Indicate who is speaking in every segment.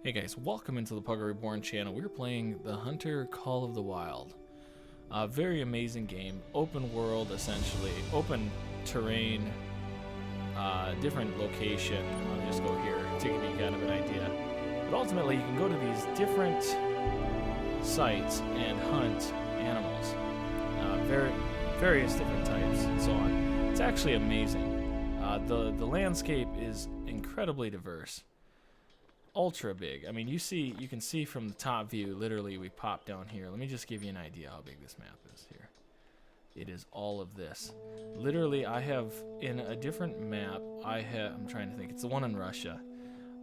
Speaker 1: Hey guys, welcome into the Pugger Reborn channel. We're playing The Hunter Call of the Wild. A very amazing game, open world essentially, open terrain, different location. I'll just go here to give you kind of an idea. But ultimately you can go to these different sites and hunt animals, various different types and so on. It's actually amazing. The landscape is incredibly diverse. Ultra big. I mean, you can see from the top view, literally we pop down here. Let me just give you an idea how big this map is here. It is all of this. Literally, I have in a different map, I'm trying to think, it's the one in Russia.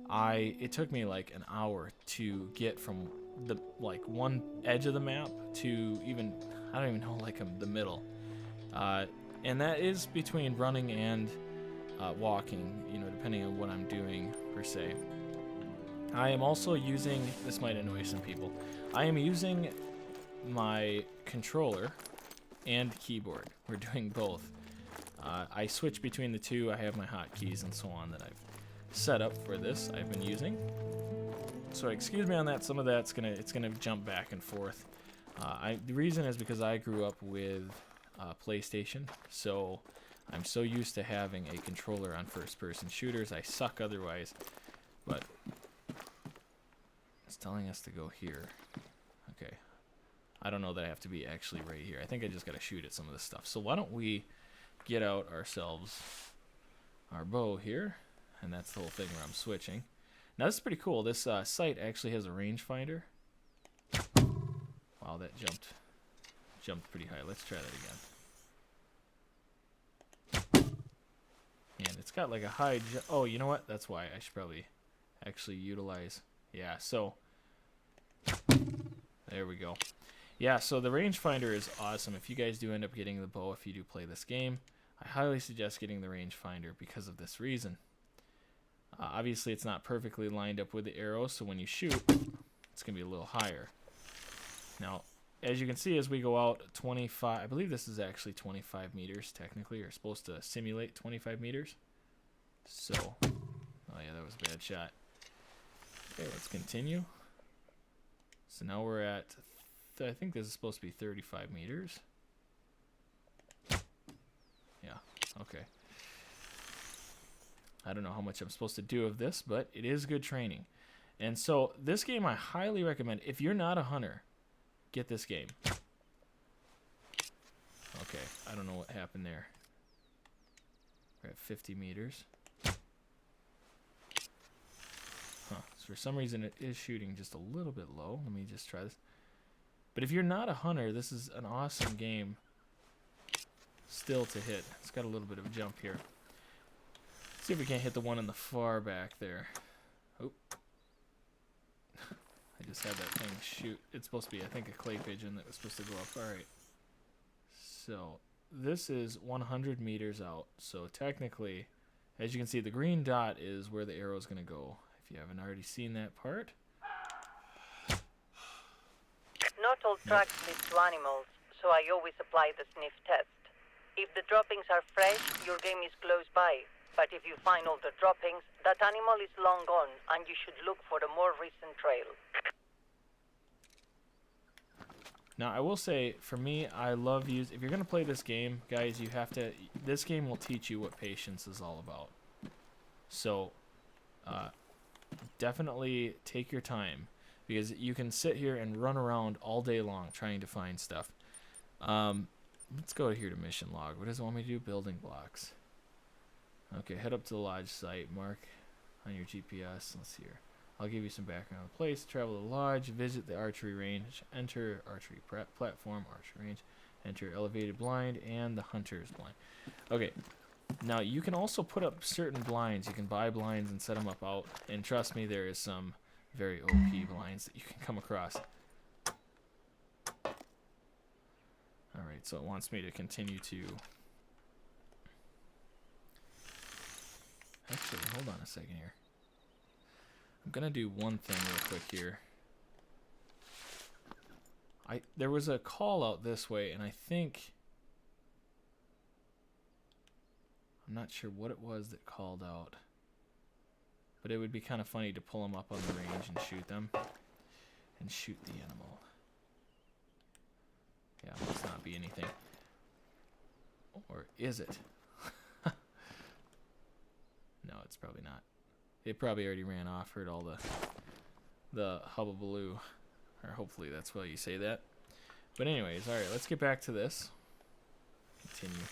Speaker 1: It took me like an hour to get from the one edge of the map to even, I don't even know, the middle. And that is between running and walking, depending on what I'm doing per se. I am also using, this might annoy some people, I am using my controller and keyboard. We're doing both. I switch between the two. I have my hotkeys and so on that I've set up for this. I've been using. So excuse me on that. Some of that's gonna jump back and forth. The reason is because I grew up with PlayStation, so I'm so used to having a controller on first-person shooters. I suck otherwise, but it's telling us to go here. Okay. I don't know that I have to be actually right here. I think I just got to shoot at some of this stuff. So why don't we get out ourselves our bow here. And that's the whole thing where I'm switching. Now this is pretty cool. This site actually has a rangefinder. Wow, that jumped pretty high. Let's try that again. And it's got like a high jump. Oh, you know what? That's why I should probably actually utilize. Yeah, so there we go. Yeah, so the rangefinder is awesome. If you guys do end up getting the bow, if you do play this game, I highly suggest getting the rangefinder because of this reason. Obviously, it's not perfectly lined up with the arrow, so when you shoot, it's going to be a little higher. Now, as you can see, as we go out 25, I believe this is actually 25 meters, technically. You're supposed to simulate 25 meters. So, oh yeah, that was a bad shot. Okay, let's continue. So now we're at, I think this is supposed to be 35 meters. Yeah, okay. I don't know how much I'm supposed to do of this, but it is good training. And so this game I highly recommend. If you're not a hunter, get this game. Okay, I don't know what happened there. We're at 50 meters. Huh. So for some reason it is shooting just a little bit low. Let me just try this. But if you're not a hunter, this is an awesome game still to hit. It's got a little bit of a jump here. Let's see if we can't hit the one in the far back there. Oh. I just had that thing shoot. It's supposed to be, I think, a clay pigeon that was supposed to go up. Alright. So this is 100 meters out. So technically, as you can see, the green dot is where the arrow is going to go. If you haven't already seen that part.
Speaker 2: Not all tracks lead to animals, so I always apply the sniff test. If the droppings are fresh, your game is close by. But if you find all the droppings, that animal is long gone, and you should look for the more recent trail.
Speaker 1: Now, I will say, for me, I love if you're going to play this game, guys, you have to, this game will teach you what patience is all about. So, definitely take your time, because you can sit here and run around all day long trying to find stuff. Let's go here to mission log. What does it want me to do? Building blocks. Okay, head up to the lodge site. Mark on your GPS. Let's see here. I'll give you some background on the place. Travel to the lodge. Visit the archery range. Enter archery platform. Archery range. Enter elevated blind and the hunter's blind. Okay. Now, you can also put up certain blinds. You can buy blinds and set them up out. And trust me, there is some very OP blinds that you can come across. Alright, so it wants me to continue to... Actually, hold on a second here. I'm going to do one thing real quick here. There was a call out this way, and I think... I'm not sure what it was that called out. But it would be kind of funny to pull them up on the range and shoot them. And shoot the animal. Yeah, must not be anything. Or is it? No, it's probably not. It probably already ran off. Heard all the hubbubaloo. Or hopefully that's why you say that. But anyways, alright, let's get back to this. Continue.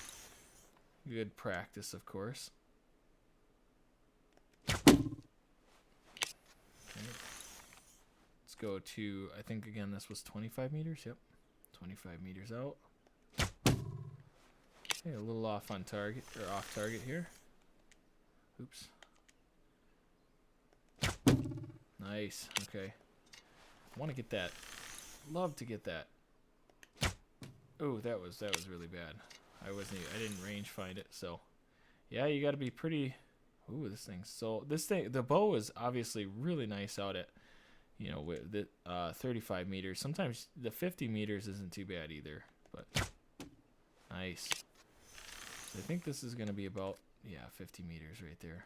Speaker 1: Good practice, of course. Okay. Let's go to, I think again this was 25 meters. Yep. 25 meters out. Okay, a little off on target, or off target here. Oops. Nice. Okay. I want to get that. Love to get that. Oh, that was really bad. I didn't range find it, so yeah, you got to be pretty. Ooh, this thing. The bow is obviously really nice out at, you know, with the 35 meters. Sometimes the 50 meters isn't too bad either, but nice. I think this is gonna be about 50 meters right there.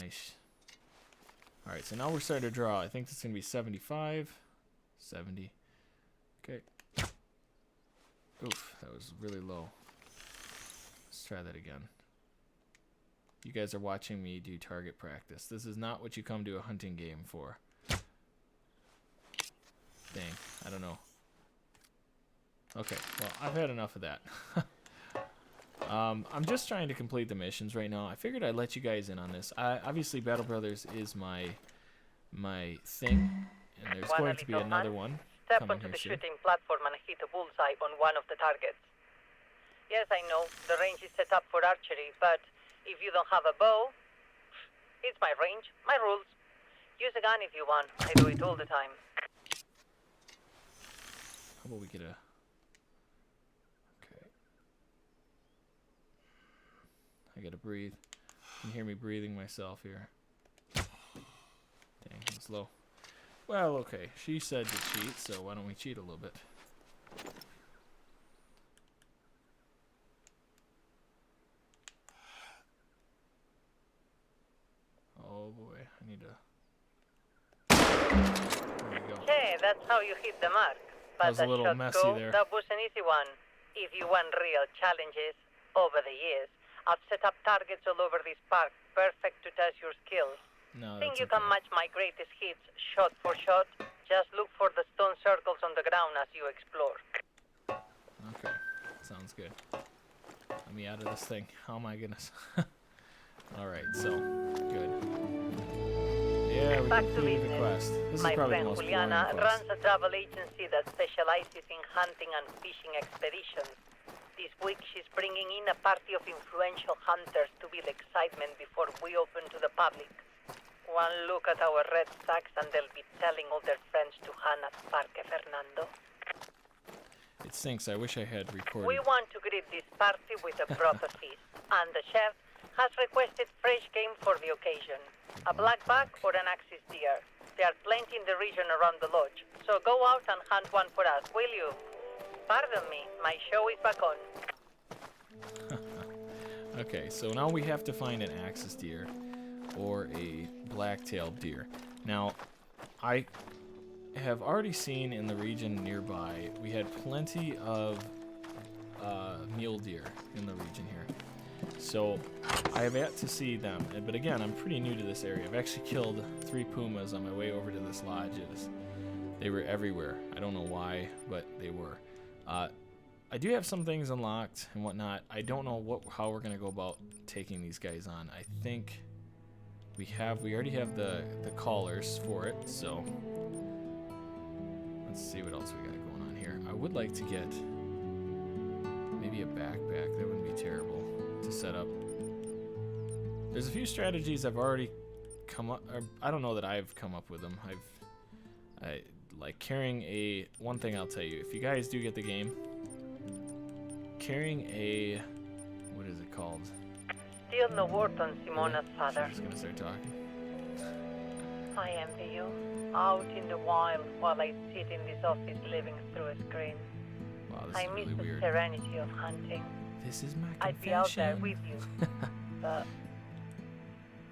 Speaker 1: Nice. All right, so now we're starting to draw. I think this is gonna be 75, 70. Okay. Oof, that was really low. Let's try that again. You guys are watching me do target practice. This is not what you come to a hunting game for. Dang, I don't know. Okay, well, I've had enough of that. I'm just trying to complete the missions right now. I figured I'd let you guys in on this. Obviously, Battle Brothers is my thing, and there's going to be another one.
Speaker 2: Step onto the shooting platform and hit a bullseye on one of the targets. Yes, I know, the range is set up for archery, but if you don't have a bow, it's my range, my rules. Use a gun if you want. I do it all the time.
Speaker 1: How about we get a... Okay. I gotta breathe. You can hear me breathing myself here. Dang, it's low. Well, okay. She said to cheat, so why don't we cheat a little bit? Oh boy, I need to... There we go.
Speaker 2: Okay, that's how you hit the mark. But
Speaker 1: That was a little messy there.
Speaker 2: That was an easy one. If you want real challenges, over the years, I've set up targets all over this park, perfect to test your skills.
Speaker 1: No,
Speaker 2: Think
Speaker 1: that's
Speaker 2: you can
Speaker 1: okay.
Speaker 2: match my greatest hits shot for shot? Just look for the stone circles on the ground as you explore.
Speaker 1: Okay, sounds good. Let me out of this thing. Oh my goodness. Alright, so, good. Yeah, we completed the quest. This is
Speaker 2: My
Speaker 1: probably the
Speaker 2: friend
Speaker 1: most
Speaker 2: Juliana
Speaker 1: boring quest.
Speaker 2: runs a travel agency that specializes in hunting and fishing expeditions. This week she's bringing in a party of influential hunters to build excitement before we open to the public. One look at our red stacks and they'll be telling all their friends to hunt at Parque Fernando.
Speaker 1: It stinks. I wish I had recorded.
Speaker 2: We want to greet this party with a proper feast, and the chef has requested fresh game for the occasion. A blackback or an axis deer. There are plenty in the region around the lodge, so go out and hunt one for us, will you? Pardon me, my show is back on.
Speaker 1: Okay, so now we have to find an axis deer or a black-tailed deer. Now, I have already seen in the region nearby, we had plenty of mule deer in the region here. So I have yet to see them, but again, I'm pretty new to this area. I've actually killed 3 pumas on my way over to this lodge. They were everywhere. I don't know why, but they were. I do have some things unlocked and whatnot. I don't know how we're gonna go about taking these guys on. I think we already have the collars for it, so let's see what else we got going on here. I would like to get maybe a backpack. That wouldn't be terrible to set up. There's a few strategies I've already come up, or I don't know that I've come up with them. I like carrying one thing I'll tell you, if you guys do get the game, carrying what is it called?
Speaker 2: Still no word on Simona's father.
Speaker 1: She's gonna start talking.
Speaker 2: I envy you. Out in the wild while I sit in this office living through a screen.
Speaker 1: Wow, this
Speaker 2: I
Speaker 1: is
Speaker 2: miss
Speaker 1: really
Speaker 2: the
Speaker 1: weird.
Speaker 2: serenity of hunting.
Speaker 1: This is my confession.
Speaker 2: I'd be out there with you, but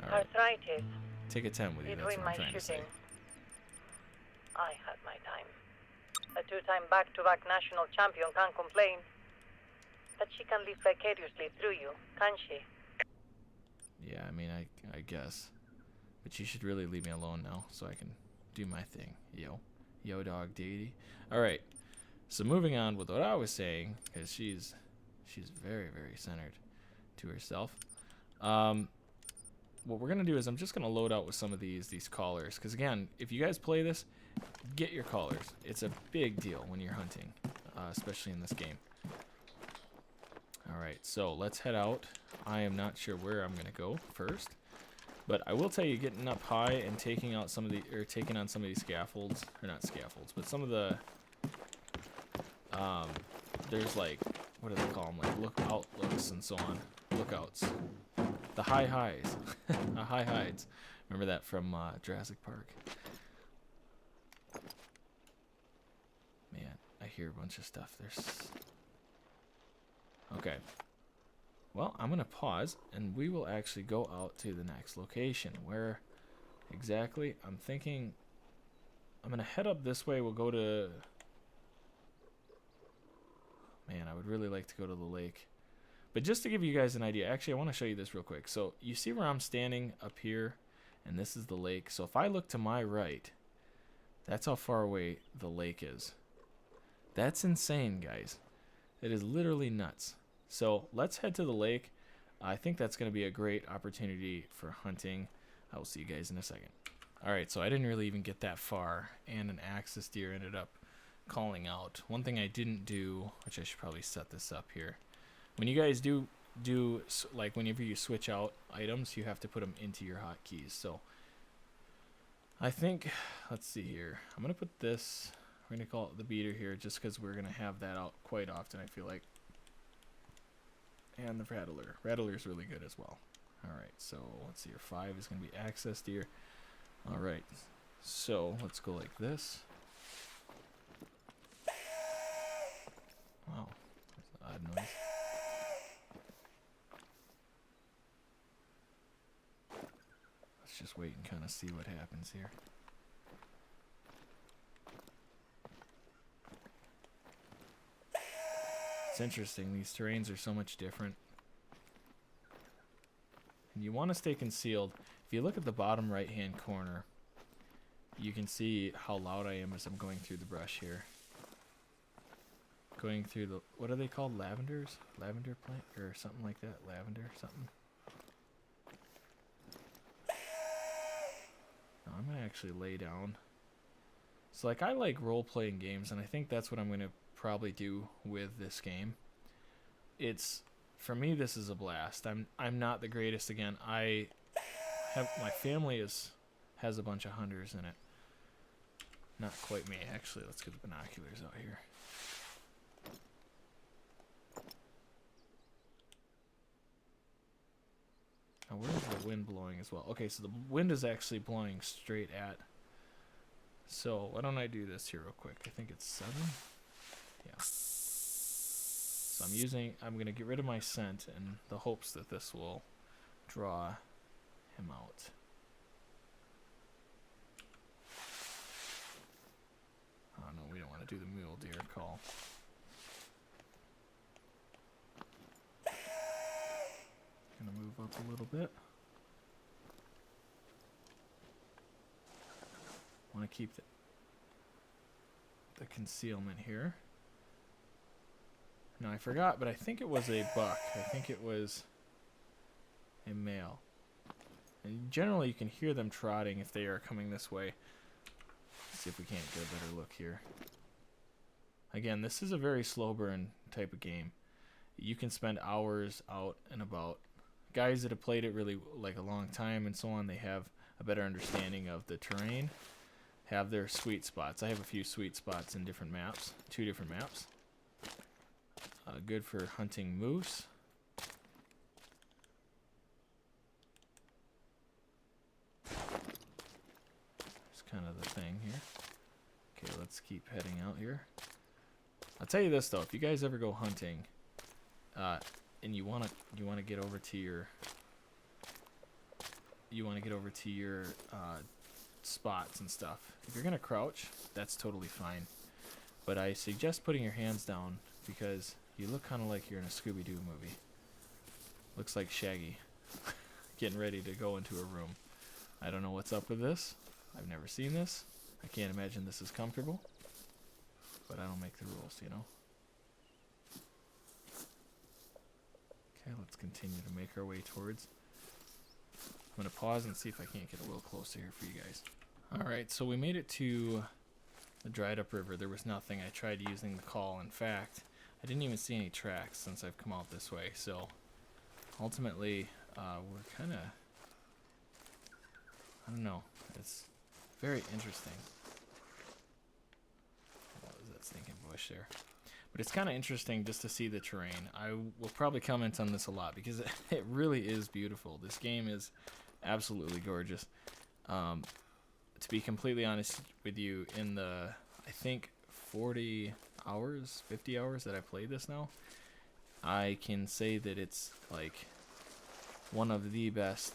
Speaker 1: All right.
Speaker 2: Arthritis.
Speaker 1: Take a 10 with you.
Speaker 2: It
Speaker 1: That's
Speaker 2: ruined
Speaker 1: what I'm
Speaker 2: my
Speaker 1: trying to say.
Speaker 2: shooting. I had my time. A two-time back-to-back national champion can't complain. But she can live vicariously through you, can't she?
Speaker 1: Yeah, I mean, I guess. But you should really leave me alone now so I can do my thing. Yo dog diggity. All right. So moving on with what I was saying, because she's very, very centered to herself. What we're gonna do is I'm just gonna load out with some of these collars, because again, if you guys play this, get your collars. It's a big deal when you're hunting, especially in this game. All right, so let's head out. I am not sure where I'm gonna go first, but I will tell you, getting up high and taking on some of these scaffolds, or not scaffolds, but some of the there's like, what do they call them, like outlooks and so on, lookouts, the high highs, high hides. Remember that from Jurassic Park? Man, I hear a bunch of stuff. Okay. Well, I'm gonna pause, and we will actually go out to the next location. Where exactly? I'm thinking I'm gonna head up this way. We'll go to... Man, I would really like to go to the lake. But just to give you guys an idea, actually, I want to show you this real quick. So you see where I'm standing up here, and this is the lake. So if I look to my right, that's how far away the lake is. That's insane, guys. It is literally nuts. So let's head to the lake. I think that's going to be a great opportunity for hunting. I will see you guys in a second. All right, so I didn't really even get that far, and an axis deer ended up calling out. One thing I didn't do, which I should probably set this up here. When you guys do like whenever you switch out items, you have to put them into your hotkeys. So I think, let's see here. I'm going to put this, we're going to call it the beater here, just because we're going to have that out quite often, I feel like. And the rattler. Rattler's really good as well. Alright, so let's see here. 5 is going to be access deer. Alright, so let's go like this. Wow, that's an odd noise. Let's just wait and kind of see what happens here. It's interesting, these terrains are so much different. And you want to stay concealed. If you look at the bottom right hand corner, you can see how loud I am as I'm going through the brush here. Going through the, what are they called? Lavenders? Lavender plant? Or something like that? Lavender something? No, I'm going to actually lay down. So like, I like role-playing games, and I think that's what I'm going to probably do with this game. It's, for me, this is a blast. I'm not the greatest. Again, I have, my family has a bunch of hunters in it. Not quite me, actually. Let's get the binoculars out here. Now, where's the wind blowing as well? Okay, so the wind is actually blowing straight at. So why don't I do this here real quick? I think it's 7. Yeah. So I'm going to get rid of my scent in the hopes that this will draw him out. Oh no, we don't want to do the mule deer call. Gonna move up a little bit. Want to keep the concealment here. Now I forgot, but I think it was a buck. I think it was a male. And generally you can hear them trotting if they are coming this way. Let's see if we can't get a better look here. Again, this is a very slow burn type of game. You can spend hours out and about. Guys that have played it really like a long time and so on, they have a better understanding of the terrain, have their sweet spots. I have a few sweet spots in different maps, 2 different maps. Good for hunting moose. That's kind of the thing here. Okay, let's keep heading out here. I'll tell you this though, if you guys ever go hunting, and you wanna get over to you want to get over to your spots and stuff. If you're gonna crouch, that's totally fine. But I suggest putting your hands down because you look kind of like you're in a Scooby-Doo movie. Looks like Shaggy getting ready to go into a room. I don't know what's up with this. I've never seen this. I can't imagine this is comfortable. But I don't make the rules, you know. Okay, let's continue to make our way towards. I'm going to pause and see if I can't get a little closer here for you guys. Alright, so we made it to the dried up river. There was nothing. I tried using the call. In fact, I didn't even see any tracks since I've come out this way. So, ultimately, we're kind of... I don't know. It's very interesting. What was that stinking bush there? But it's kind of interesting just to see the terrain. I will probably comment on this a lot because it really is beautiful. This game is absolutely gorgeous. To be completely honest with you, in the, I think, 40 hours, 50 hours that I played this now, I can say that it's like one of the best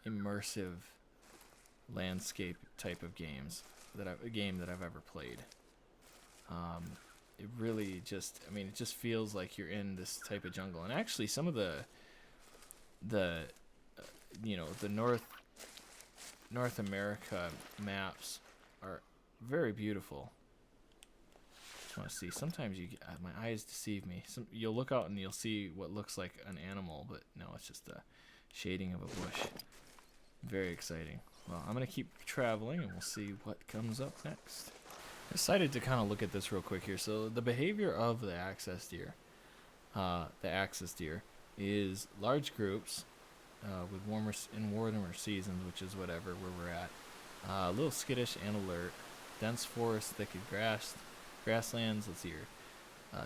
Speaker 1: immersive landscape type of games that I've ever played. It really just, I mean, it just feels like you're in this type of jungle. And actually, some of the you know, the North America maps are very beautiful. Just want to see. Sometimes you get, my eyes deceive me. You'll look out and you'll see what looks like an animal, but no, it's just a shading of a bush. Very exciting. Well, I'm gonna keep traveling and we'll see what comes up next. I decided to kind of look at this real quick here. So the behavior of the axis deer is large groups with warmer seasons, which is whatever where we're at. A little skittish and alert. Dense forest, thick grasslands. Let's see here.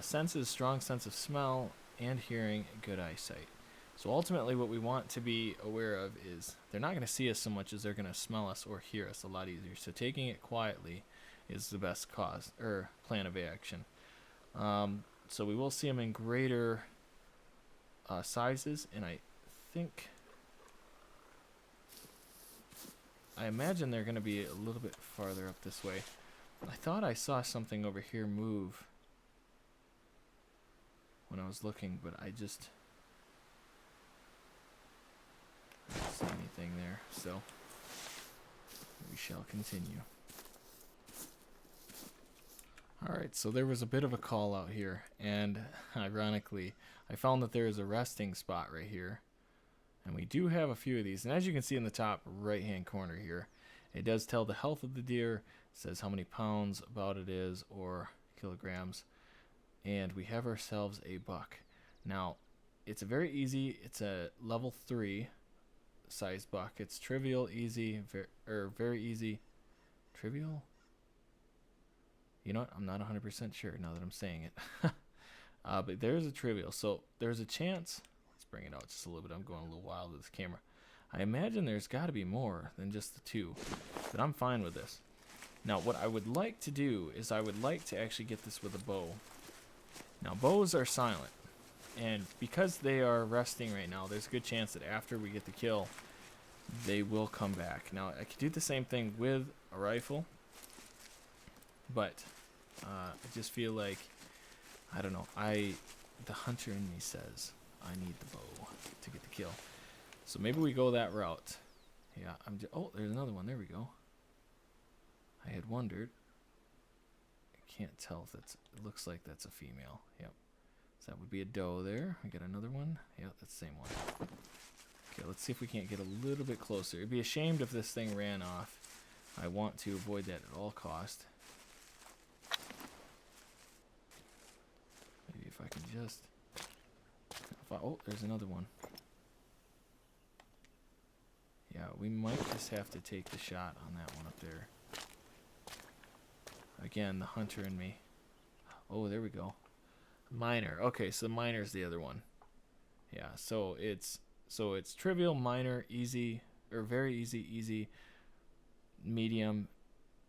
Speaker 1: Senses, strong sense of smell and hearing, good eyesight. So ultimately, what we want to be aware of is they're not going to see us so much as they're going to smell us or hear us a lot easier. So taking it quietly is the best plan of action. So we will see them in greater sizes, and I imagine they're going to be a little bit farther up this way. I thought I saw something over here move when I was looking, but I didn't see anything there, so we shall continue. Alright, so there was a bit of a call out here, and ironically, I found that there is a resting spot right here. And we do have a few of these. And as you can see in the top right-hand corner here, it does tell the health of the deer, says how many pounds about it is, or kilograms. And we have ourselves a buck. Now, it's it's a level 3 size buck. It's trivial, easy, very easy. Trivial? You know what? I'm not 100% sure now that I'm saying it. But there's a trivial. So there's a chance. Let's bring it out just a little bit. I'm going a little wild with this camera. I imagine there's got to be more than just the 2. But I'm fine with this. Now, what I would like to do is I would like to actually get this with a bow. Now, bows are silent. And because they are resting right now, there's a good chance that after we get the kill, they will come back. Now, I could do the same thing with a rifle. But I just feel like, I don't know, the hunter in me says I need the bow to get the kill. So maybe we go that route. Yeah, oh, there's another one. There we go. I had wondered. I can't tell if it looks like that's a female. Yep. So that would be a doe there. We got another one. Yep, that's the same one. Okay, let's see if we can't get a little bit closer. It'd be ashamed if this thing ran off. I want to avoid that at all cost. Maybe if I can just... oh, there's another one. Yeah, we might just have to take the shot on that one up there. Again, the hunter in me. Oh, there we go. Minor. Okay, so minor's the other one. Yeah, so it's trivial, minor, easy, or very easy, easy, medium,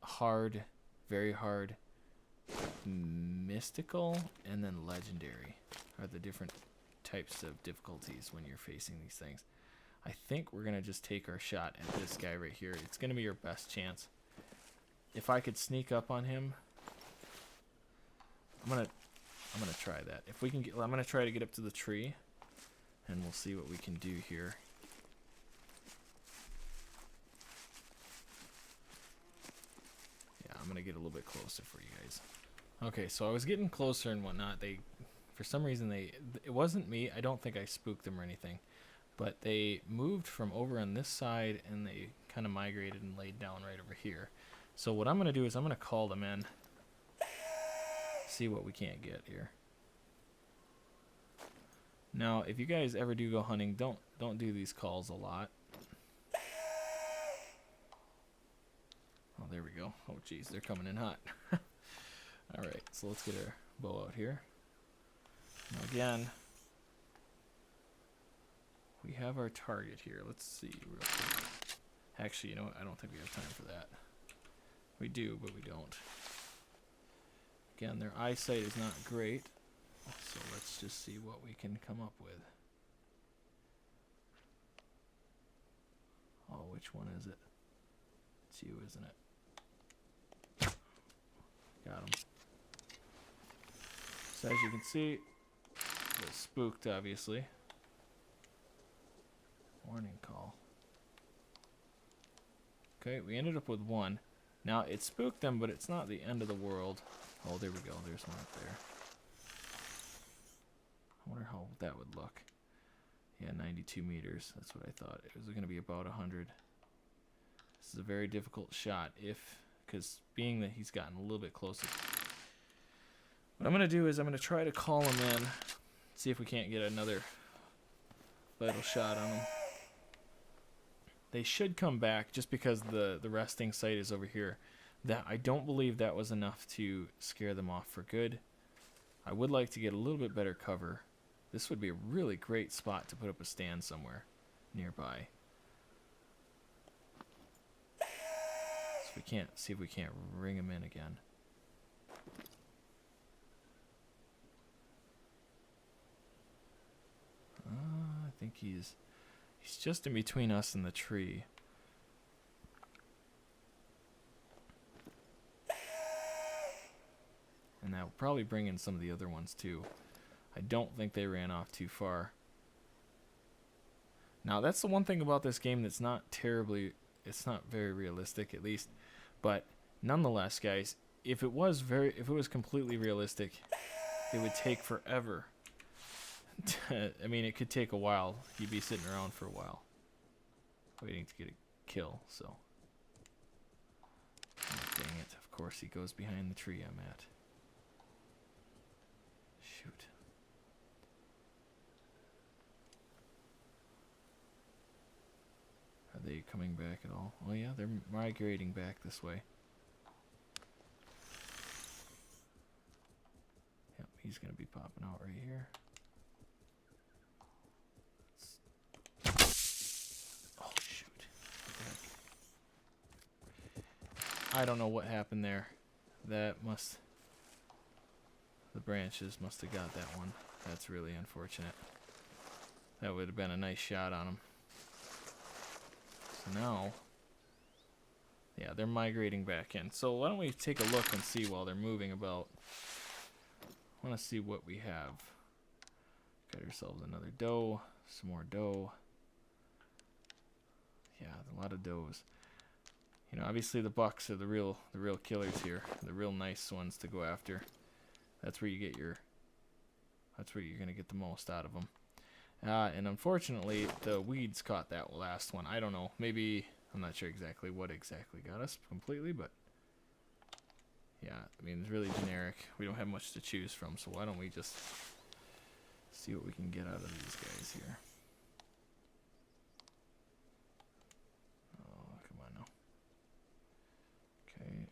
Speaker 1: hard, very hard, mystical, and then legendary are the different types of difficulties when you're facing these things. I think we're gonna just take our shot at this guy right here. It's gonna be our best chance. If I could sneak up on him, I'm gonna try that. If we can get, I'm gonna try to get up to the tree, and we'll see what we can do here. Yeah, I'm gonna get a little bit closer for you guys. Okay, so I was getting closer and whatnot. They, for some reason, it wasn't me. I don't think I spooked them or anything. But they moved from over on this side, and they kind of migrated and laid down right over here. So what I'm going to do is I'm going to call them in. See what we can't get here. Now, if you guys ever do go hunting, don't do these calls a lot. Oh, there we go. Oh, geez, they're coming in hot. All right, so let's get our bow out here. Now, again, we have our target here. Let's see real quick. Actually, you know what? I don't think we have time for that. We do, but we don't. Again, their eyesight is not great. So let's just see what we can come up with. Oh, which one is it? It's you, isn't it? Got him. So as you can see, a little spooked, obviously. Warning call. Okay, we ended up with one. Now, it spooked them, but it's not the end of the world. Oh, there we go. There's one up there. I wonder how that would look. Yeah, 92 meters. That's what I thought. It was going to be about 100. This is a very difficult shot, because being that he's gotten a little bit closer. What I'm going to do is I'm going to try to call him in, see if we can't get another vital shot on him. They should come back just because the resting site is over here. That I don't believe that was enough to scare them off for good. I would like to get a little bit better cover. This would be a really great spot to put up a stand somewhere nearby. So we can't see if we can't ring him in again. I think he's just in between us and the tree. And that will probably bring in some of the other ones too. I don't think they ran off too far. Now that's the one thing about this game that's not terribly, it's not very realistic at least, but nonetheless, guys, if it was completely realistic, it would take forever. I mean, it could take a while. You'd be sitting around for a while, waiting to get a kill. So, oh, dang it! Of course, he goes behind the tree I'm at. Shoot. Are they coming back at all? Oh yeah, they're migrating back this way. Yep, he's gonna be popping out right here. Oh shoot. I don't know what happened there. The branches must have got that one. That's really unfortunate. That would have been a nice shot on him. So now, yeah, they're migrating back in. So why don't we take a look and see while they're moving about. I want to see what we have. Got ourselves another doe, some more doe. Yeah, a lot of does. You know, obviously the bucks are the real killers here, the real nice ones to go after. That's where you get that's where you're gonna get the most out of them. And unfortunately, the weeds caught that last one. I don't know. Maybe I'm not sure exactly what got us completely, but yeah, I mean it's really generic. We don't have much to choose from, so why don't we just see what we can get out of these guys here? Oh, come on now. Okay.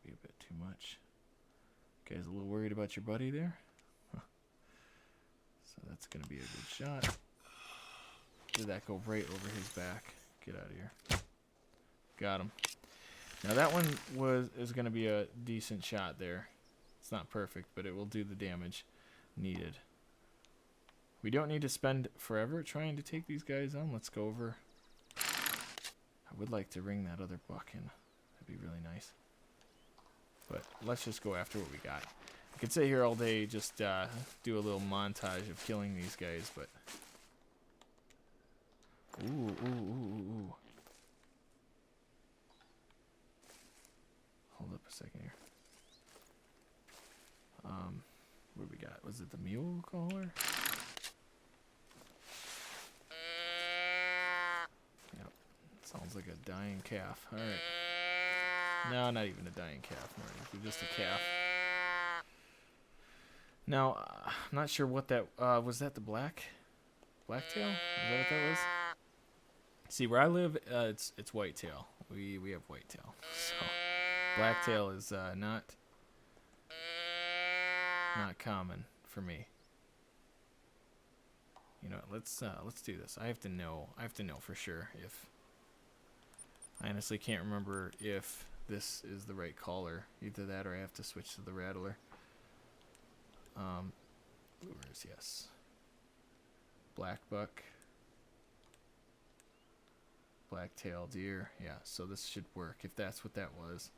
Speaker 1: Be a bit too much. Guys, a little worried about your buddy there? Huh. So that's going to be a good shot. Did that go right over his back? Get out of here. Got him. Now that one is going to be a decent shot there. It's not perfect, but it will do the damage needed. We don't need to spend forever trying to take these guys on. Let's go over. I would like to ring that other buck in. That'd be really nice. But let's just go after what we got. I could sit here all day, just do a little montage of killing these guys, but... Ooh. Hold up a second here. What do we got? Was it the mule caller? Yep. Sounds like a dying calf. Alright. No, not even a dying calf, Marty. Just a calf. Now, I'm not sure what that... was that the Blacktail? Is that what that was? See, where I live, it's whitetail. We have whitetail. So, Blacktail is not common for me. You know, let's do this. I have to know for sure if... I honestly can't remember if this is the right caller. Either that or I have to switch to the rattler. Lures, yes. Black buck. Blacktail deer. Yeah, so this should work if that's what that was.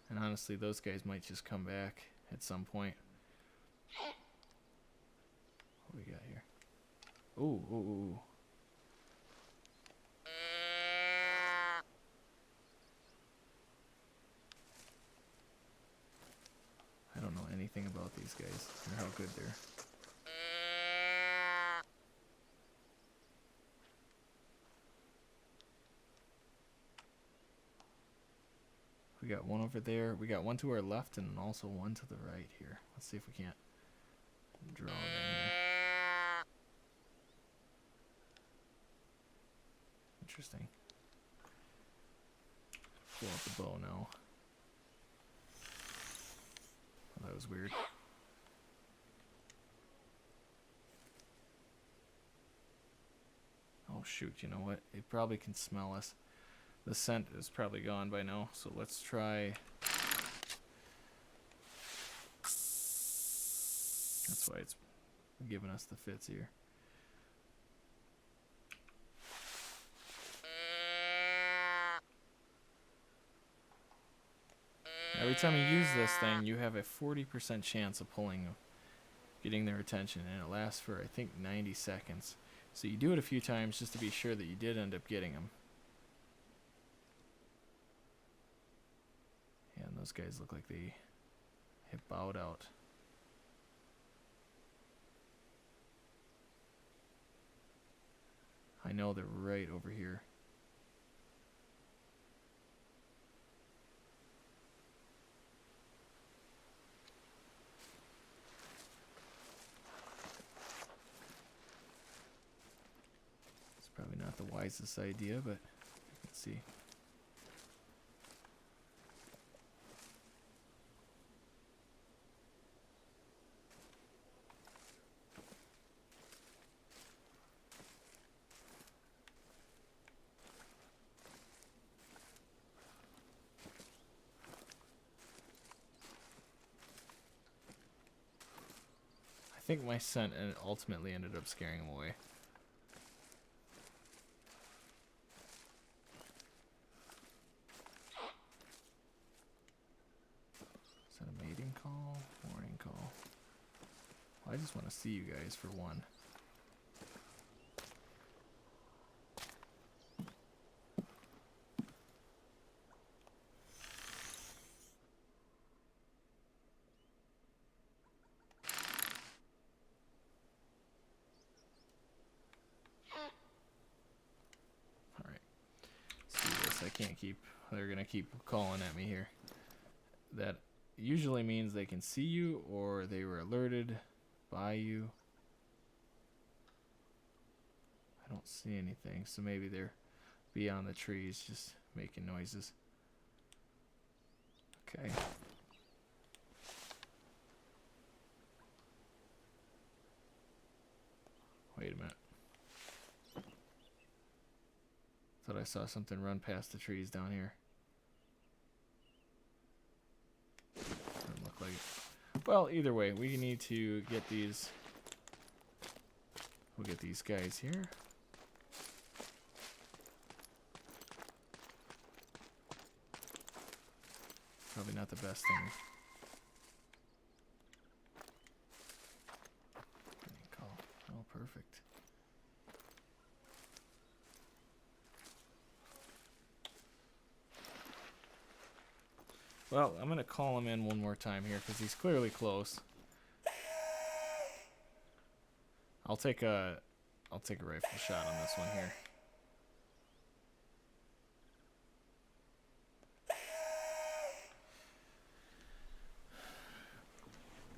Speaker 1: And honestly, those guys might just come back at some point. What we got here? Ooh. I don't know anything about these guys or how good they're. We got one over there. We got one to our left and also one to the right here. Let's see if we can't draw them in here. Interesting. Pull out the bow now. Oh, that was weird. Oh shoot, you know what? It probably can smell us. The scent is probably gone by now, so let's try... That's why it's giving us the fits here. Every time you use this thing, you have a 40% chance of getting their attention, and it lasts for, I think, 90 seconds. So you do it a few times just to be sure that you did end up getting them. Yeah, and those guys look like they have bowed out. I know they're right over here. It's probably not the wisest idea, but let's see. I think my scent ultimately ended up scaring him away. Is that a mating call? Warning call. Well, I just want to see you guys for one. I can't keep, they're gonna keep calling at me here. That usually means they can see you or they were alerted by you. I don't see anything, so maybe they're beyond the trees just making noises. Okay. Wait a minute. Thought I saw something run past the trees down here. Doesn't look like it. Well, either way, we need to get these. We'll get these guys here. Probably not the best thing. Call. Oh, perfect. Well, I'm gonna call him in one more time here because he's clearly close. I'll take a rifle shot on this one here.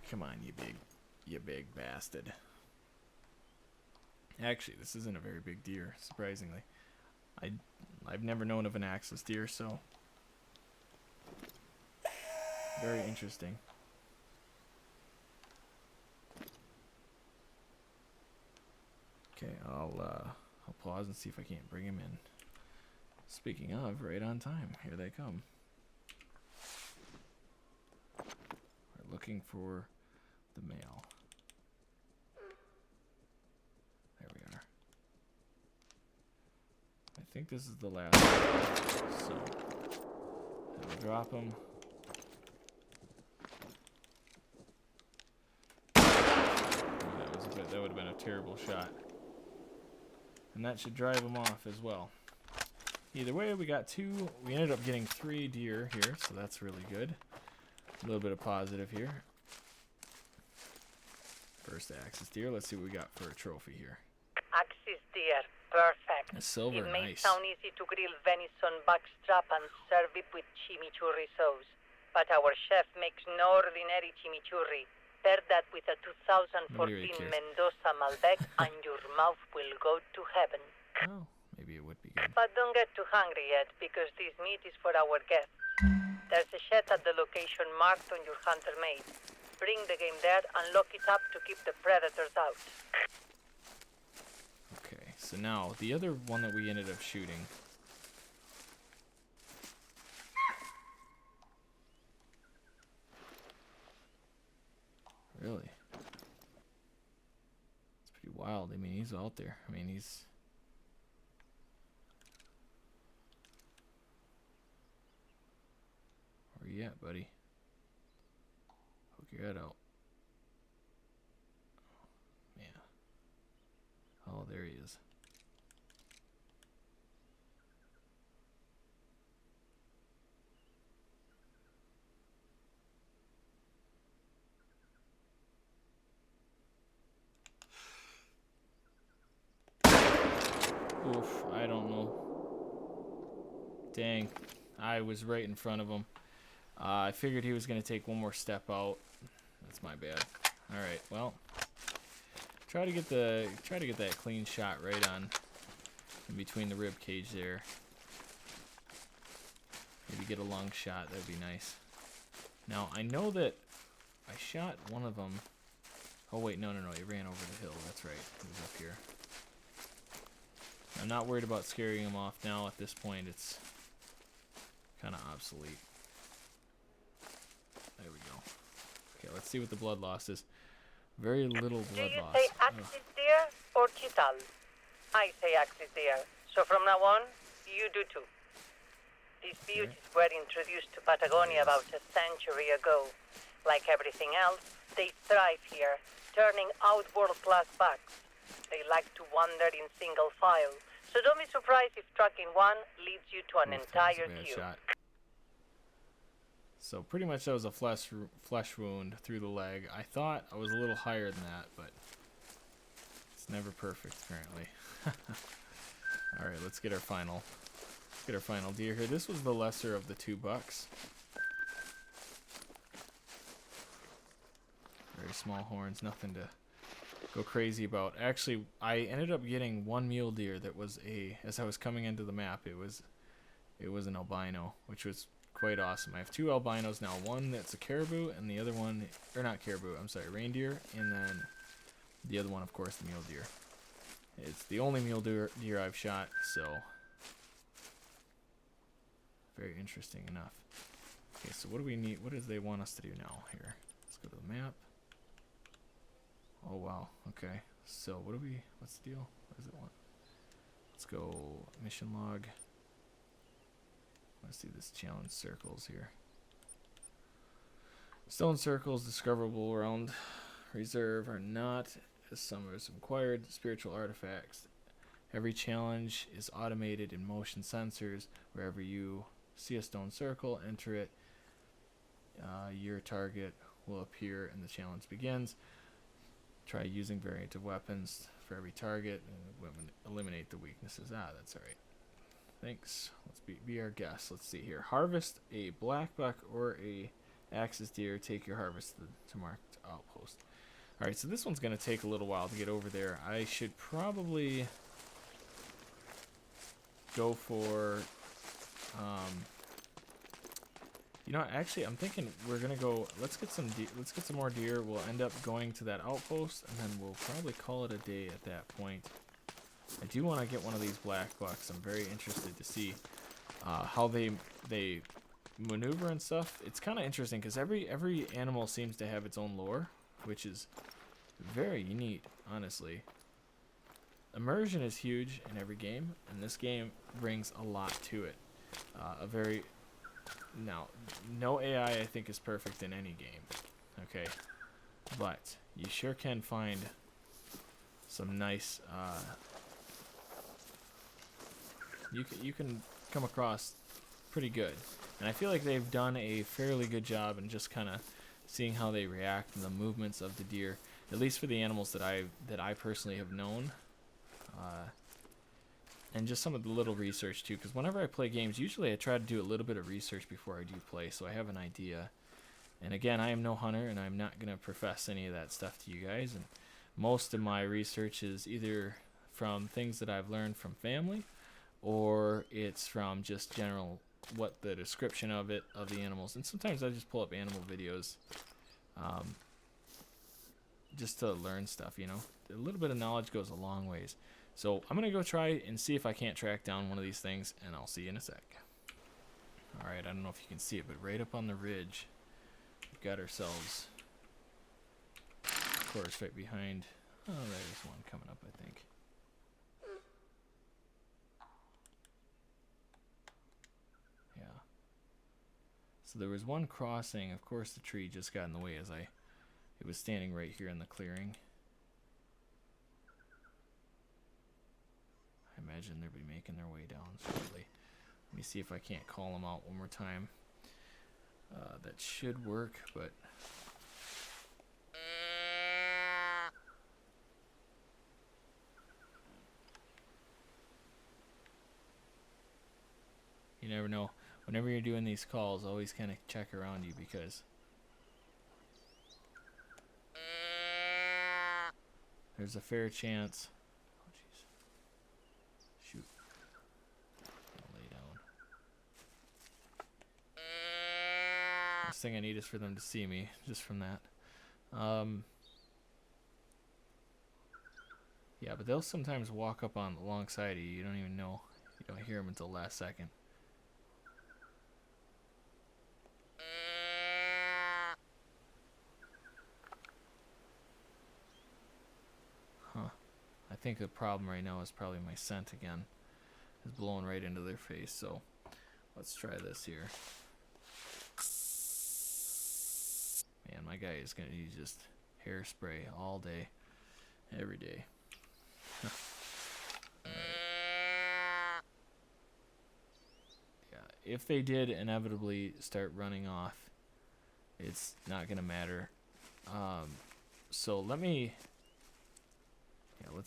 Speaker 1: Come on, you big bastard. Actually, this isn't a very big deer, surprisingly. I've never known of an axis deer, so very interesting. Okay, I'll pause and see if I can't bring him in. Speaking of, right on time. Here they come. We're looking for the male. There we are. I think this is the last one. So I'll drop him. That would have been a terrible shot. And that should drive him off as well. Either way, we got two. We ended up getting 3 deer here, so that's really good. A little bit of positive here. First axis deer. Let's see what we got for a trophy here.
Speaker 2: Axis deer, perfect.
Speaker 1: A silver,
Speaker 2: it may
Speaker 1: nice.
Speaker 2: sound easy to grill venison backstrap and serve it with chimichurri sauce, but our chef makes no ordinary chimichurri. Pair that with a 2014 Mendoza Malbec and your mouth will go to heaven.
Speaker 1: Oh, maybe it would be good.
Speaker 2: But don't get too hungry yet, because this meat is for our guests. There's a shed at the location marked on your hunter mate. Bring the game there and lock it up to keep the predators out.
Speaker 1: Okay, so now the other one that we ended up shooting. Really? It's pretty wild. I mean, he's out there. I mean, he's... Where you at, buddy? Hook your head out. Man. Oh, there he is. Oof, I don't know. Dang, I was right in front of him. I figured he was going to take one more step out. That's my bad. All right, well, try to get that clean shot right on in between the rib cage there. Maybe get a long shot. That'd be nice. Now I know that I shot one of them. Oh wait, no, he ran over the hill. That's right. He was up here. I'm not worried about scaring him off now. At this point, it's kind of obsolete. There we go. Okay, let's see what the blood loss is. Very little blood loss.
Speaker 2: Do you say axis deer or chital? I say axis deer. So from now on, you do too. These beauties were introduced to Patagonia about a century ago. Like everything else, they thrive here, turning out world-class bucks. They like to wander in single file, so don't be surprised if tracking one leads you to an entire queue.
Speaker 1: So pretty much that was a flesh wound through the leg. I thought I was a little higher than that, but it's never perfect apparently. All right, let's get our final deer here. This was the lesser of the 2 bucks. Very small horns, nothing to go crazy about. Actually, I ended up getting 1 mule deer that was as I was coming into the map, it was an albino, which was quite awesome. I have 2 albinos now, one that's a caribou and the other one, or not caribou, I'm sorry, reindeer, and then the other one, of course, the mule deer. It's the only mule deer I've shot, so very interesting enough. Okay, so what do we need? What do they want us to do now here? Let's Go to the map. Oh wow, okay. So what's the deal? What does it want? Let's go mission log. Let's see this challenge circles here. Stone circles discoverable around reserve are not, as some is required, spiritual artifacts. Every challenge is automated in motion sensors. Wherever you see a stone circle, enter it. Your target will appear and the challenge begins. Try using variant of weapons for every target and eliminate the weaknesses. Ah, that's alright. Thanks. Let's be our guest. Let's see here. Harvest a black buck or a axis deer. Take your harvest to marked outpost. Alright, so this one's going to take a little while to get over there. I should probably go for... you know, actually, I'm thinking we're gonna go. Let's get some more deer. We'll end up going to that outpost, and then we'll probably call it a day at that point. I do want to get one of these black bucks. I'm very interested to see how they maneuver and stuff. It's kind of interesting because every animal seems to have its own lore, which is very neat, honestly. Immersion is huge in every game, and this game brings a lot to it. Now, no AI I think is perfect in any game, okay? But you sure can find some nice, you can come across pretty good. And I feel like they've done a fairly good job in just kind of seeing how they react and the movements of the deer, at least for the animals that I personally have known. And just some of the little research too, because whenever I play games, usually I try to do a little bit of research before I do play, so I have an idea. And again, I am no hunter, and I'm not going to profess any of that stuff to you guys. And most of my research is either from things that I've learned from family, or it's from just general, what the description of the animals. And sometimes I just pull up animal videos, just to learn stuff, you know. A little bit of knowledge goes a long ways. So I'm going to go try and see if I can't track down one of these things, and I'll see you in a sec. Alright, I don't know if you can see it, but right up on the ridge, we've got ourselves, of course, right behind. Oh, there's one coming up, I think. Yeah. So there was one crossing. Of course, the tree just got in the way as it was standing right here in the clearing. I imagine they'll be making their way down shortly. Let me see if I can't call them out one more time. That should work, but... you never know. Whenever you're doing these calls, always kind of check around you, because... there's a fair chance... thing I need is for them to see me, just from that. Yeah, but they'll sometimes walk up on alongside of you. You don't even know. You don't hear them until last second. Huh. I think the problem right now is probably my scent again. It's blowing right into their face, so let's try this here. Man, my guy is going to use just hairspray all day, every day. Yeah, if they did inevitably start running off, it's not going to matter. So let's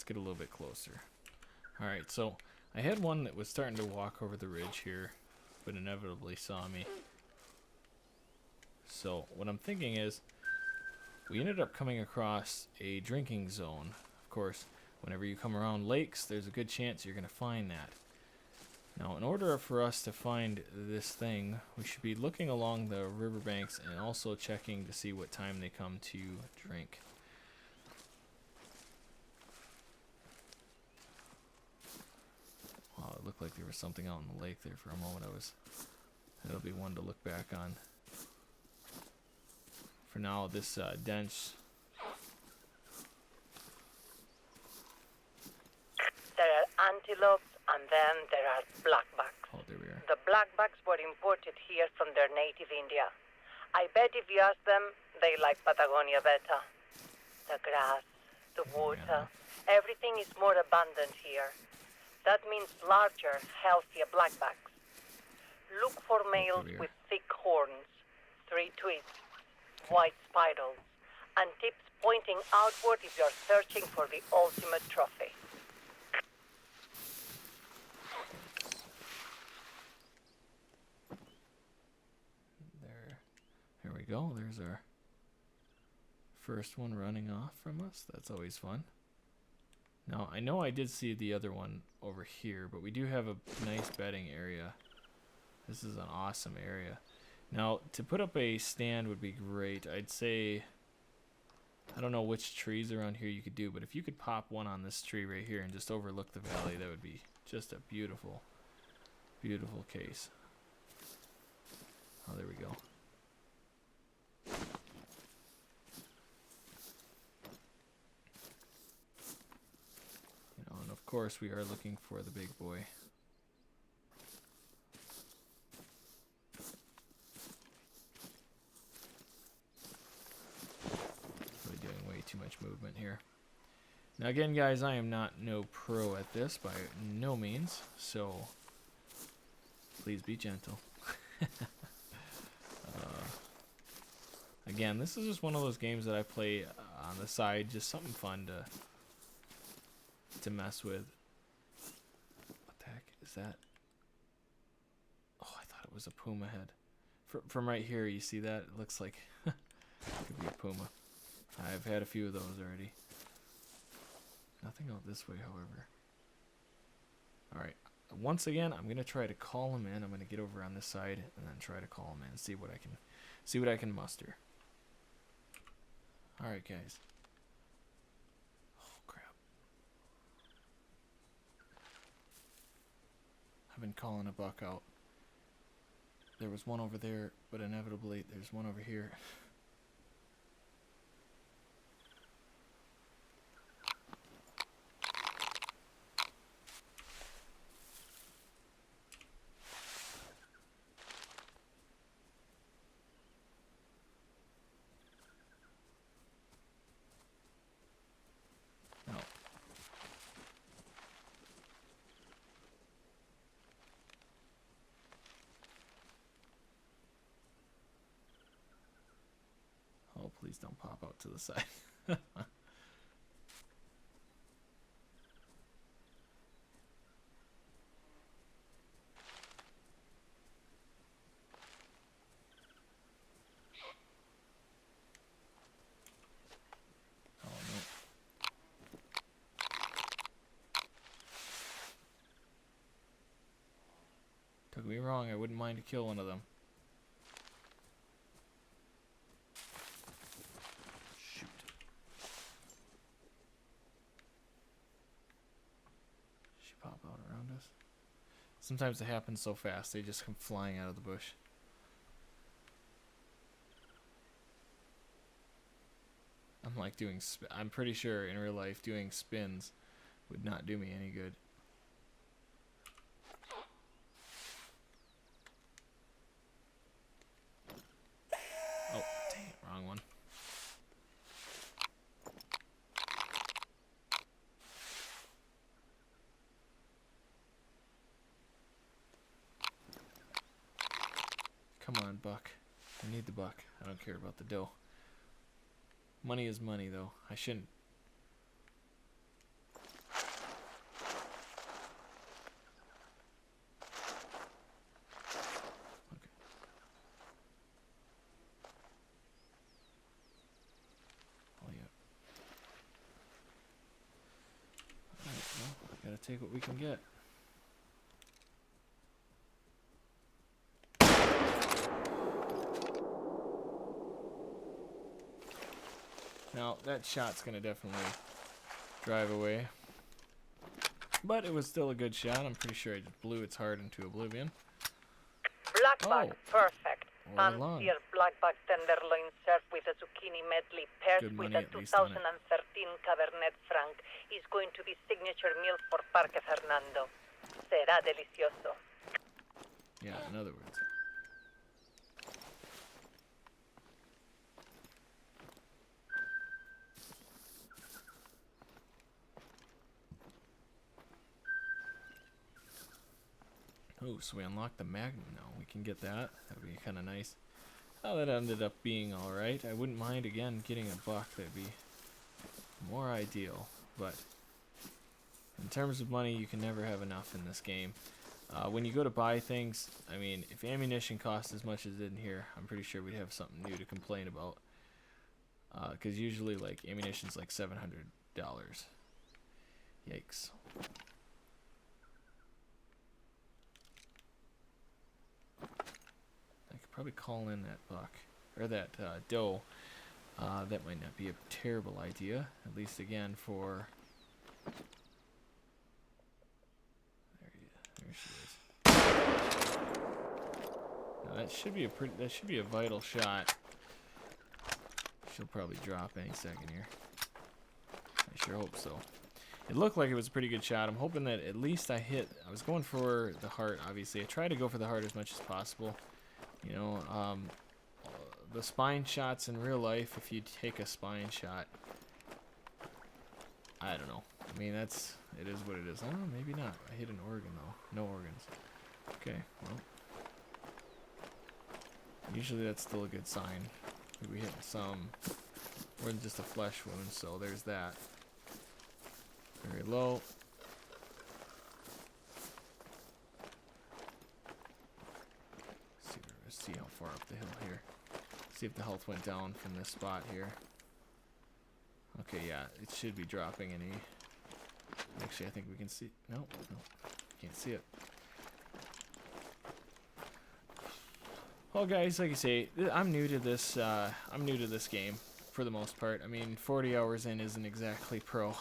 Speaker 1: get a little bit closer. Alright, so I had one that was starting to walk over the ridge here, but inevitably saw me. So what I'm thinking is, we ended up coming across a drinking zone. Of course, whenever you come around lakes, there's a good chance you're going to find that. Now, in order for us to find this thing, we should be looking along the riverbanks and also checking to see what time they come to drink. Wow, it looked like there was something out in the lake there for a moment. That'll be one to look back on. for now this dense.
Speaker 2: There are antelopes, and then there are blackbacks.
Speaker 1: Oh, there we are.
Speaker 2: The blackbacks were imported here from their native India. I bet if you ask them, they like Patagonia better. The grass, the water, everything is more abundant here. That means larger, healthier blackbacks. Look for males with thick horns, 3 twists, white spirals, and tips pointing outward if you're searching for the ultimate trophy.
Speaker 1: There we go. There's our first one running off from us. That's always fun. Now, I know I did see the other one over here, but we do have a nice bedding area. This is an awesome area. Now, to put up a stand would be great. I'd say, I don't know which trees around here you could do, but if you could pop one on this tree right here and just overlook the valley, that would be just a beautiful, beautiful case. Oh, there we go. And of course we are looking for the big boy. Really doing way too much movement here. Now again, guys, I am not no pro at this by no means, so please be gentle. Again, this is just one of those games that I play on the side, just something fun to mess with. What the heck is that? Oh, I thought it was a puma head. From right here, you see that? It looks like it could be a puma. I've had a few of those already. Nothing out this way, however. Alright, once again, I'm going to try to call him in. I'm going to get over on this side and then try to call him in and see what I can muster. Alright, guys. Oh, crap. I've been calling a buck out. There was one over there, but inevitably there's one over here. Oh, please don't pop out to the side. Oh, no. Took me wrong. I wouldn't mind to kill one of them. Pop out around us. Sometimes it happens so fast, they just come flying out of the bush. I'm like doing, I'm pretty sure in real life doing spins would not do me any good. Oh, dang it, wrong one. Come on, buck. I need the buck. I don't care about the dough. Money is money, though. I shouldn't. Okay. Oh, yeah. Alright, well, I gotta take what we can get. Now, that shot's going to definitely drive away. But it was still a good shot. I'm pretty sure I just blew its heart into oblivion.
Speaker 2: Blackback, perfect.
Speaker 1: Or a lung.
Speaker 2: Pan-seared blackback tenderloin served with a zucchini medley paired
Speaker 1: Good
Speaker 2: with
Speaker 1: money
Speaker 2: a
Speaker 1: at least on
Speaker 2: 2013
Speaker 1: it.
Speaker 2: Cabernet Franc is going to be signature meal for Parque Fernando. Será delicioso.
Speaker 1: Yeah, in other words. Oh, so we unlocked the Magnum now. We can get that. That would be kind of nice. Oh, that ended up being alright. I wouldn't mind, again, getting a buck. That'd be more ideal. But in terms of money, you can never have enough in this game. When you go to buy things, I mean, if ammunition costs as much as it did in here, I'm pretty sure we'd have something new to complain about. Because usually, like, ammunition's like $700. Yikes. Probably call in that buck or that doe. That might not be a terrible idea, at least again for. There she is. Now that should be a vital shot. She'll probably drop any second here. I sure hope so. It looked like it was a pretty good shot. I'm hoping that at least I hit. I was going for the heart, obviously. I try to go for the heart as much as possible. You know, the spine shots in real life, if you take a spine shot, I don't know. I mean, it is what it is. Oh, maybe not. I hit an organ, though. No organs. Okay, well. Usually that's still a good sign. We hit some more than just a flesh wound, so there's that. Very low. See how far up the hill here. See if the health went down from this spot here. Okay, yeah, it should be dropping any. Actually, I think we can see. No, can't see it. Well, guys, like I say, I'm new to this. I'm new to this game for the most part. I mean, 40 hours in isn't exactly pro.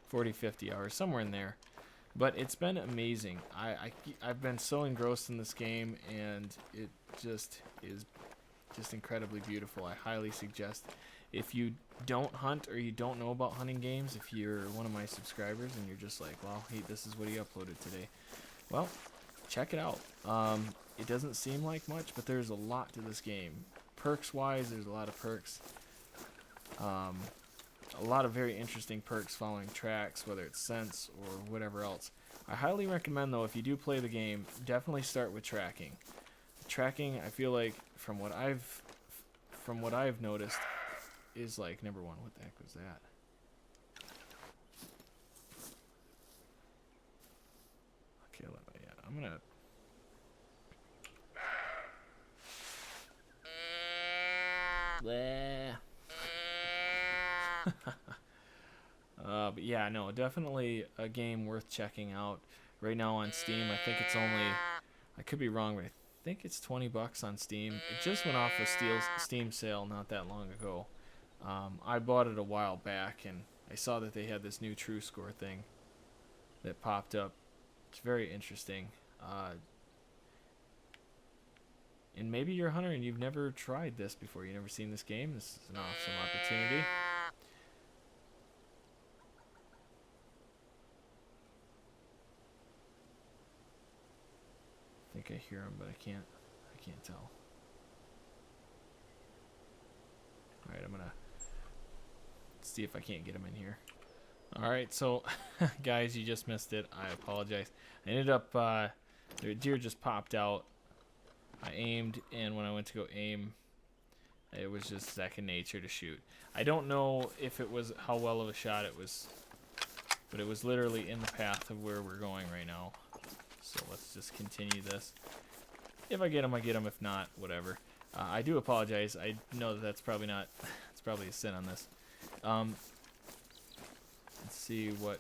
Speaker 1: 40, 50 hours, somewhere in there. But it's been amazing. I've been so engrossed in this game, and it just is just incredibly beautiful. I highly suggest, if you don't hunt or you don't know about hunting games, if you're one of my subscribers and you're just like, well, hey, this is what he uploaded today, well, check it out. It doesn't seem like much, but there's a lot to this game. Perks wise, there's a lot of perks. A lot of very interesting perks following tracks, whether it's scents or whatever else. I highly recommend, though, if you do play the game, definitely start with tracking. Tracking, I feel like, from what I've noticed, is like number one. What the heck was that? Okay, I'm gonna. But yeah, no, definitely a game worth checking out. Right now on Steam, I think it's only, I could be wrong, but I think it's $20 on Steam. It just went off a Steam sale not that long ago. I bought it a while back, and I saw that they had this new True Score thing that popped up. It's very interesting. And maybe you're a hunter and you've never tried this before. You've never seen this game. This is an awesome opportunity. I think I hear him, but I can't tell. Alright, I'm gonna see if I can't get him in here. Alright, so guys, you just missed it. I apologize. I ended up the deer just popped out. I aimed, and when I went to go aim, it was just second nature to shoot. I don't know if it was how well of a shot it was, but it was literally in the path of where we're going right now. So let's just continue this. If I get him, I get him. If not, whatever. I do apologize. I know that that's probably not. It's probably a sin on this. Let's see what.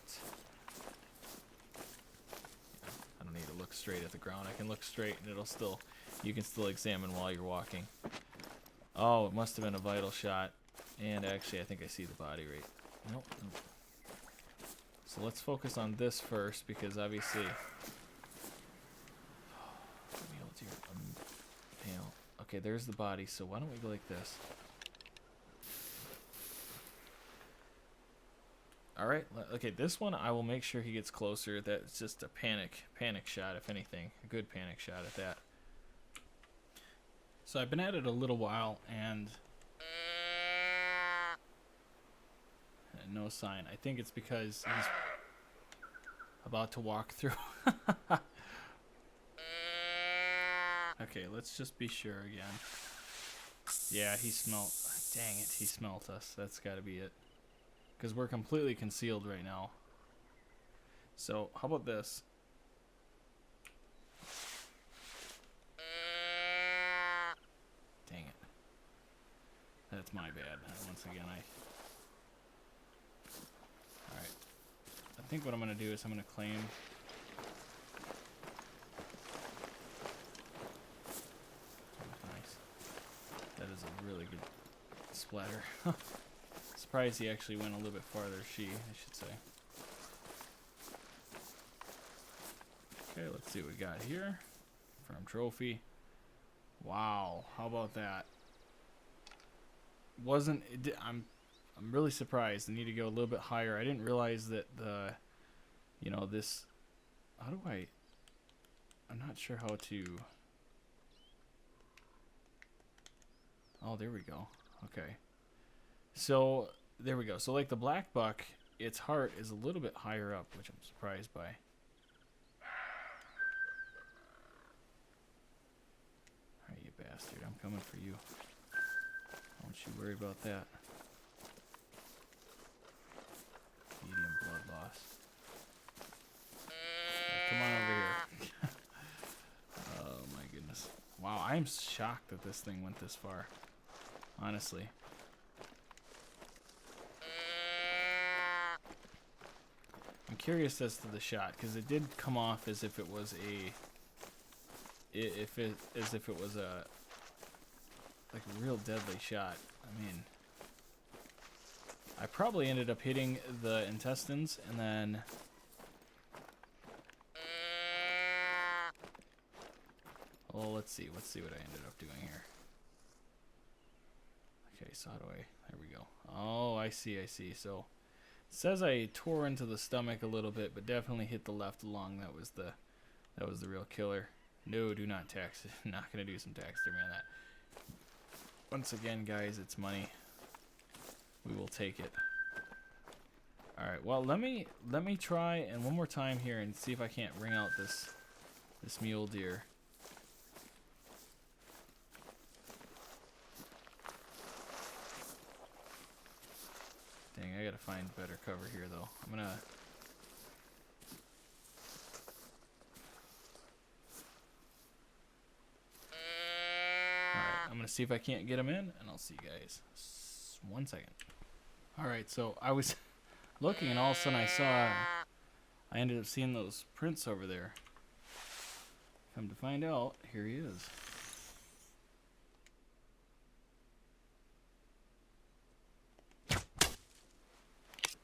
Speaker 1: I don't need to look straight at the ground. I can look straight, and it'll still. You can still examine while you're walking. Oh, it must have been a vital shot. And actually, I think I see the body right. Nope. So let's focus on this first, because obviously. Okay, there's the body, so why don't we go like this? Alright, okay, this one I will make sure he gets closer. That's just a panic shot, if anything. A good panic shot at that. So I've been at it a little while, and no sign. I think it's because he's about to walk through. Okay, let's just be sure again. Yeah, he smelt. Dang it, he smelt us. That's got to be it. Because we're completely concealed right now. So, how about this? Dang it. That's my bad. Once again, Alright. I think what I'm going to do is I'm going to claim... Nice. That is a really good splatter. Surprised he actually went a little bit farther. I should say. Okay, let's see what we got here. Firm trophy. Wow, how about that? I'm really surprised. I need to go a little bit higher. I didn't realize that this. How do I'm not sure how to. Oh, there we go. Okay. So, there we go. So, like the black buck, its heart is a little bit higher up, which I'm surprised by. Alright, you bastard. I'm coming for you. Don't you worry about that. Medium blood loss. Right, come on over here. Oh, my goodness. Wow, I am shocked that this thing went this far. Honestly. I'm curious as to the shot, because it did come off as if it was like a real deadly shot. I mean, I probably ended up hitting the intestines, and then well, let's see what I ended up doing here. Okay, so how do I? There we go. Oh, I see. So. It says I tore into the stomach a little bit, but definitely hit the left lung. That was the real killer. No, do not tax. Not gonna do some taxidermy on that. Once again, guys, it's money. We will take it. All right. Well, let me try and one more time here and see if I can't ring out this mule deer. Dang, I gotta find better cover here, though. Alright, I'm gonna see if I can't get him in, and I'll see you guys. 1 second. Alright, so I was looking, and all of a sudden I ended up seeing those prints over there. Come to find out, here he is.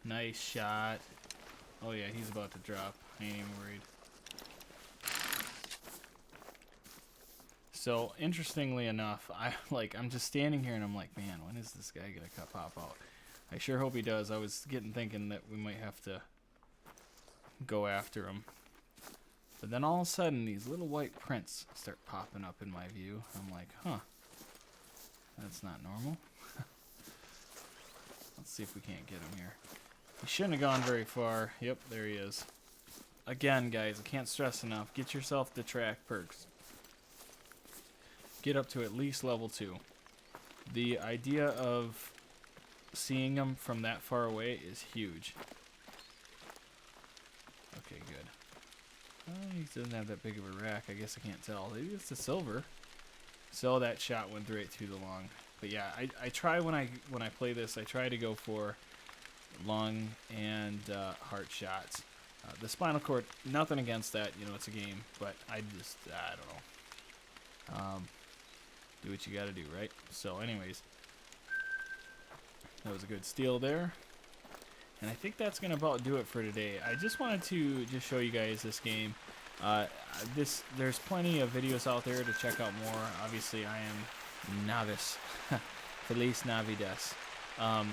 Speaker 1: Nice shot. Oh yeah, he's about to drop. I ain't even worried. So, interestingly enough, I'm just standing here and I'm like, man, when is this guy gonna pop out? I sure hope he does. I was thinking that we might have to go after him. But then all of a sudden, these little white prints start popping up in my view. I'm like, huh. That's not normal. Let's see if we can't get him here. He shouldn't have gone very far. Yep, there he is. Again, guys, I can't stress enough. Get yourself the track perks. Get up to at least level 2. The idea of seeing them from that far away is huge. Okay, good. He doesn't have that big of a rack. I guess I can't tell. Maybe it's the silver. So that shot went right through the lung. But yeah, I try when I play this, I try to go for lung and heart shots. The spinal cord, nothing against that, it's a game, but I don't know. Do what you gotta do, right? So anyways, that was a good steal there. And I think that's gonna about do it for today. I just wanted to show you guys this game. There's plenty of videos out there to check out more. Obviously, I am novice. Feliz Navidad. I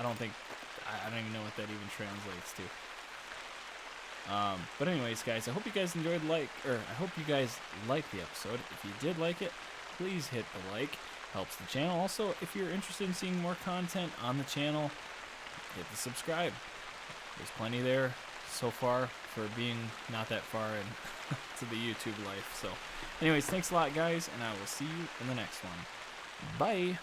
Speaker 1: don't even know what that even translates to. But anyways, guys, I hope you guys enjoyed I hope you guys liked the episode. If you did like it, please hit the like. Helps the channel. Also, if you're interested in seeing more content on the channel, hit the subscribe. There's plenty there so far for being not that far into the YouTube life. So anyways, thanks a lot, guys, and I will see you in the next one. Bye.